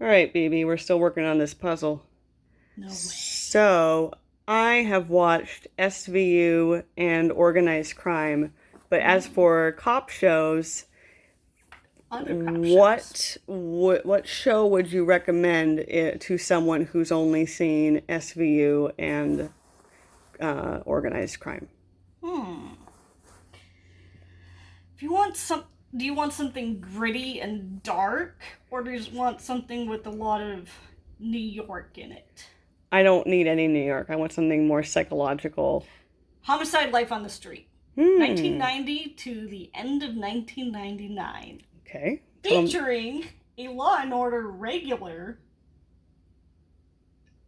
All right, baby, we're still working on this puzzle. No way. So, I have watched SVU and Organized Crime, but as Mm. for cop shows, Undercop shows. what show would you recommend to someone who's only seen SVU and Organized Crime? Hmm. If you want some, do you want something gritty and dark, or do you want something with a lot of New York in it? I don't need any New York. I want something more psychological. Homicide: Life on the Street, Hmm. 1990 to the end of 1999, Okay. featuring a Law and Order regular,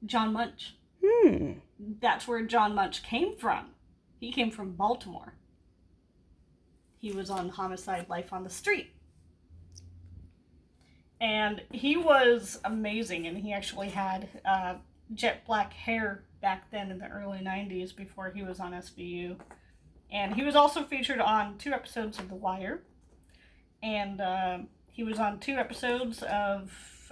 John Munch. Hmm. That's where John Munch came from. He came from Baltimore. He was on Homicide: Life on the Street. And he was amazing, and he actually had jet black hair back then in the early 90s before he was on SVU. And he was also featured on 2 episodes of The Wire, and he was on 2 episodes of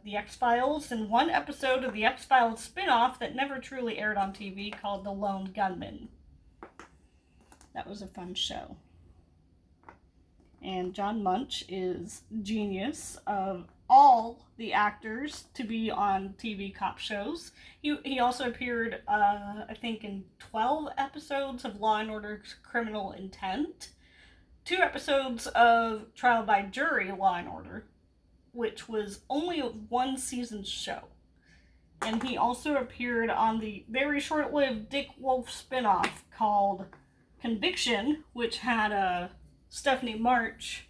The X-Files, and 1 episode of The X-Files spin-off that never truly aired on TV called The Lone Gunman. That was a fun show. And John Munch is genius of all the actors to be on TV cop shows. He also appeared, I think, in 12 episodes of Law and Order Criminal Intent, 2 episodes of Trial by Jury Law and Order, which was only a 1 season show. And he also appeared on the very short-lived Dick Wolf spinoff called Conviction, which had Stephanie March,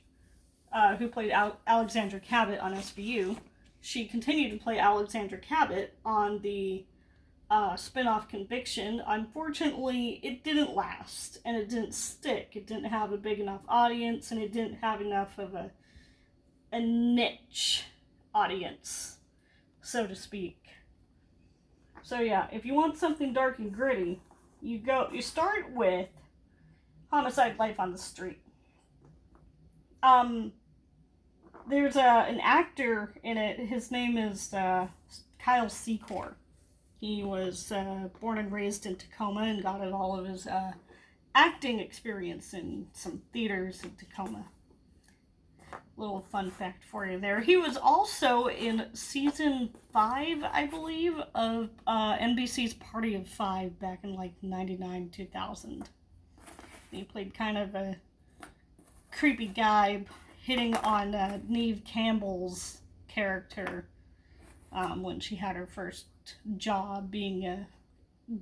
who played Alexandra Cabot on SVU. She continued to play Alexandra Cabot on the spin-off Conviction. Unfortunately, it didn't last, and it didn't stick. It didn't have a big enough audience, and it didn't have enough of a niche audience, so to speak. So yeah, if you want something dark and gritty, you start with Homicide: Life on the Street. Um, there's an actor in it. His name is Kyle Secor. He was born and raised in Tacoma and got all of his acting experience in some theaters in Tacoma. Little fun fact for you there. He was also in season 5, I believe, of NBC's Party of Five back in like 99, 2000. He played kind of a creepy guy hitting on Neve Campbell's character when she had her first job being a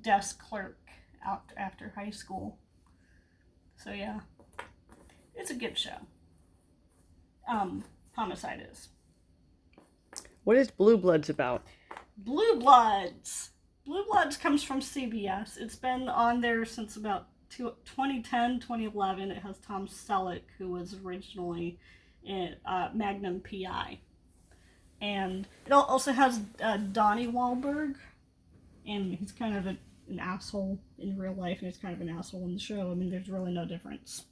desk clerk out after high school. So yeah, it's a good show. Homicide is. What is Blue Bloods about? Blue Bloods. Blue Bloods comes from CBS. It's been on there since about 2010, 2011. It has Tom Selleck, who was originally in Magnum PI. And it also has Donnie Wahlberg, and he's kind of an asshole in real life, and he's kind of an asshole in the show. I mean, there's really no difference.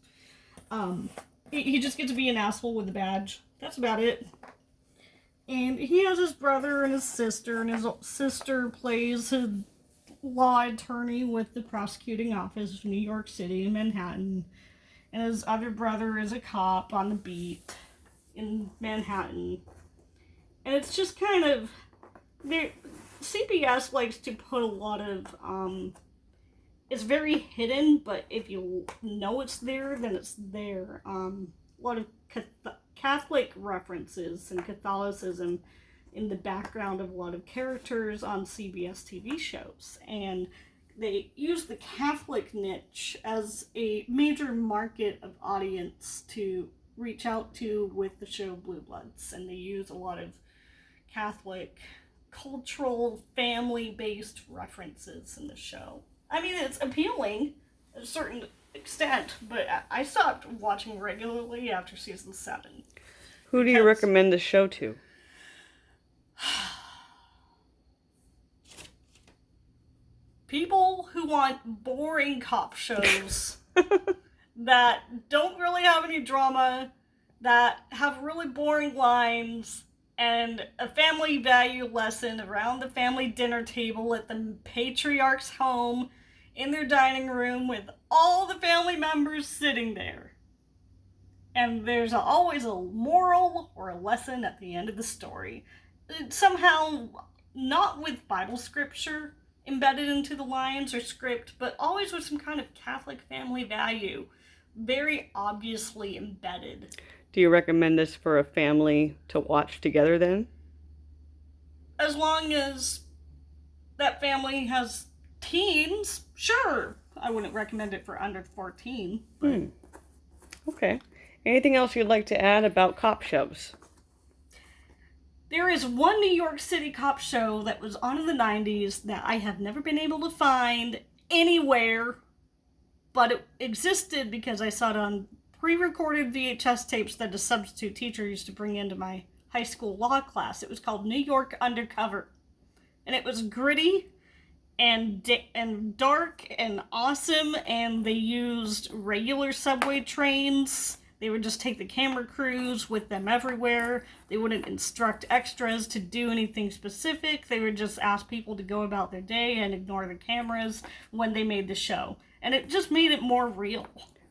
He just gets to be an asshole with a badge. That's about it. And he has his brother and his sister, and his sister plays his law attorney with the prosecuting office of New York City and Manhattan. And his other brother is a cop on the beat in Manhattan. And it's just kind of... CBS likes to put a lot of... it's very hidden, but if you know it's there, then it's there. A lot of Catholic references and Catholicism in the background of a lot of characters on CBS TV shows. And they use the Catholic niche as a major market of audience to reach out to with the show Blue Bloods. And they use a lot of Catholic cultural family-based references in the show. I mean, it's appealing to a certain extent, but I stopped watching regularly after season 7. Who do you recommend the show to? People who want boring cop shows that don't really have any drama, that have really boring lines, and a family value lesson around the family dinner table at the patriarch's home in their dining room with all the family members sitting there. And there's always a moral or a lesson at the end of the story. Somehow, not with Bible scripture embedded into the lines or script, but always with some kind of Catholic family value, very obviously embedded. Do you recommend this for a family to watch together then? As long as that family has teens, sure. I wouldn't recommend it for under 14. But Okay. Anything else you'd like to add about cop shows? there is one New York City cop show that was on in the 90s that I have never been able to find anywhere, but it existed because I saw it on pre-recorded VHS tapes that a substitute teacher used to bring into my high school law class. It was called New York Undercover. And it was gritty and dark and awesome, and they used regular subway trains. They would just take the camera crews with them everywhere. They wouldn't instruct extras to do anything specific. They would just ask people to go about their day and ignore the cameras when they made the show. And it just made it more real.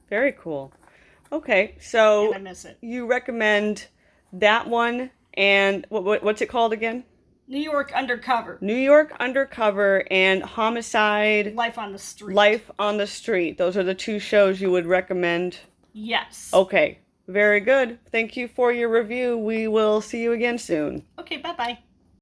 Very cool. Okay, so And I miss it. you recommend that one, and what's it called again? New York Undercover. New York Undercover and Homicide, Life on the Street. Life on the Street. Those are the two shows you would recommend? Yes. Okay, very good. Thank you for your review. We will see you again soon. Okay, bye-bye.